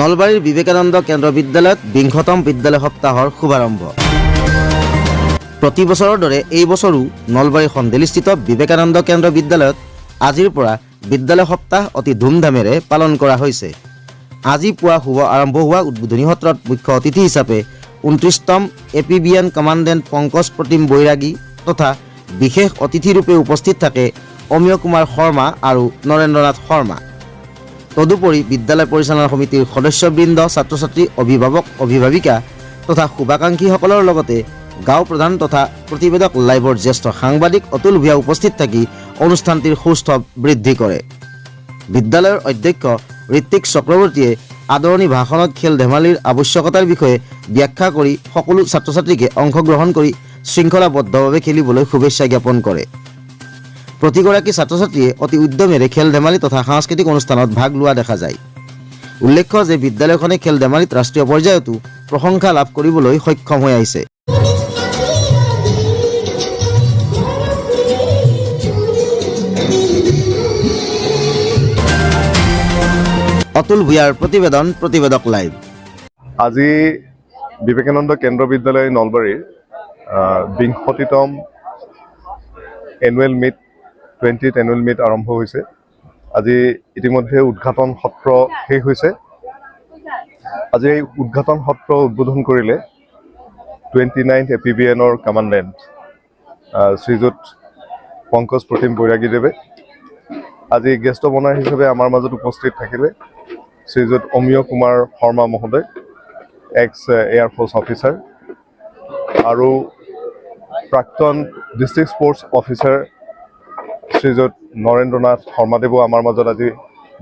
নলবাৰীৰ বিবেকানন্দ কেন্দ্ৰ বিদ্যালয়ত ২০তম বিদ্যালয় সপ্তাহৰ শুভাৰম্ভ। প্ৰতি বছৰৰ দৰে এই বছৰো নলবাৰীৰ সন্দেলিস্থিত বিবেকানন্দ কেন্দ্ৰ বিদ্যালয়ত আজিৰ পৰা বিদ্যালয় সপ্তাহ অতি ধুমধামেৰে পালন কৰা হৈছে। আজি পুৱা শুভ আৰম্ভ হোৱা উদ্বোধনী সত্ৰত মুখ্য অতিথি হিচাপে ২৯তম APBN কমাণ্ডেণ্ট পংকজ প্ৰতিম বৈৰাগী তথা বিশেষ অতিথিৰূপে উপস্থিত থাকে অমিয় কুমাৰ শৰ্মা আৰু নৰেন্দ্ৰনাথ শৰ্মা। তদুপৰি বিদ্যালয় পৰিচালনা সমিতিৰ সদস্যবৃন্দ, ছাত্ৰ ছাত্ৰী, অভিভাৱক অভিভাৱিকা তথা শুভাকাংক্ষীসকলৰ লগতে গাঁও প্ৰধান তথা প্ৰতিবেদক লাইভৰ জ্যেষ্ঠ সাংবাদিক অতুল ভূঞা উপস্থিত থাকি অনুষ্ঠানটিৰ সৌষ্ঠৱ বৃদ্ধি কৰে। বিদ্যালয়ৰ অধ্যক্ষ ঋত্বিক চক্ৰৱৰ্তীয়ে আদৰণি ভাষণত খেল ধেমালিৰ আৱশ্যকতাৰ বিষয়ে ব্যাখ্যা কৰি সকলো ছাত্ৰ ছাত্ৰীকে অংশগ্ৰহণ কৰি শৃংখলাবদ্ধভাৱে খেলিবলৈ শুভেচ্ছা জ্ঞাপন কৰে। প্ৰতিগৰাকী ছাত্ৰ ছাত্ৰীয়ে অতি উদ্যমেৰে খেল ধেমালি তথা সাংস্কৃতিক অনুষ্ঠানত ভাগ লোৱা দেখা যায়। উল্লেখ্য যে বিদ্যালয়খনে খেল ধেমালিত ৰাষ্ট্ৰীয় পৰ্যায়তো প্ৰশংসা লাভ কৰিবলৈ সক্ষম হৈ আহিছে। অতুল ভূঞাৰ প্ৰতিবেদন, প্ৰতিবেদক লাইভ। আজি বিবেকানন্দ কেন্দ্ৰ বিদ্যালয় নলবাৰীৰ ২০তম annual meet 20th annual meet আৰম্ভ হৈছে। আজি ইতিমধ্যে উদ্ঘাটন সত্ৰ শেষ হৈছে। আজি এই উদ্ঘাটন সত্ৰ উদ্বোধন কৰিলে 29th APBNৰ কমাণ্ডেণ্ট শ্ৰীযুত পংকজ প্ৰতিম বৈৰাগীদেৱে। আজি গেষ্ট অনাৰ হিচাপে আমাৰ মাজত উপস্থিত থাকিলে শ্ৰীযুত অমিয় কুমাৰ শৰ্মা মহোদয়, এক্স এয়াৰফ'ৰ্চ অফিচাৰ, আৰু প্ৰাক্তন ডিষ্ট্ৰিক্ট স্পৰ্টছ অফিচাৰ শ্ৰীযুত নৰেন্দ্ৰনাথ শৰ্মাদেৱো আমাৰ মাজত আজি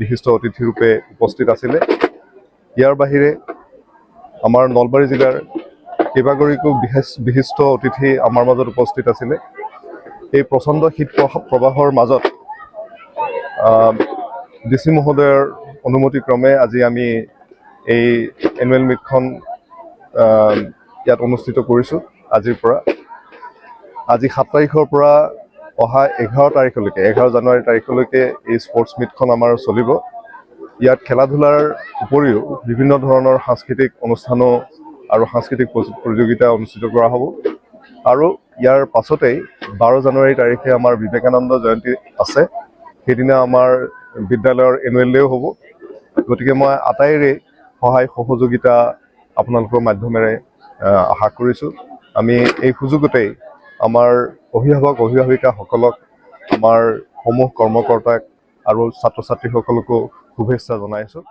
বিশিষ্ট অতিথিৰূপে উপস্থিত আছিলে। ইয়াৰ বাহিৰে আমাৰ নলবাৰী জিলাৰ কেইবাগৰাকীও বিশিষ্ট অতিথি আমাৰ মাজত উপস্থিত আছিলে। এই প্ৰচণ্ড শীত প্ৰবাহৰ মাজত DC মহোদয়ৰ অনুমতিক্ৰমে আজি আমি এই এনুৱেল মিটখন ইয়াত অনুষ্ঠিত কৰিছোঁ। আজিৰ পৰা আজি 7 তাৰিখৰ পৰা অহা 11 জানুৱাৰী তাৰিখলৈকে এই স্পৰ্টছ মিটখন আমাৰ চলিব। ইয়াত খেলা ধূলাৰ উপৰিও বিভিন্ন ধৰণৰ সাংস্কৃতিক অনুষ্ঠানো আৰু সাংস্কৃতিক প্ৰতিযোগিতা অনুষ্ঠিত কৰা হ'ব। আৰু ইয়াৰ পাছতেই 12 জানুৱাৰী তাৰিখে আমাৰ বিবেকানন্দ জয়ন্তী আছে। সেইদিনা আমাৰ বিদ্যালয়ৰ এনুৱেল ডেও হ'ব। গতিকে মই আটাইৰে সহায় সহযোগিতা আপোনালোকৰ মাধ্যমেৰে আশা কৰিছোঁ। আমি এই সুযোগতেই আমাৰ অভিভাৱক অভিভাৱিকাসকলক, আমাৰ সমূহ কৰ্মকৰ্তাক আৰু ছাত্ৰ ছাত্ৰীসকলকো শুভেচ্ছা জনাইছোঁ।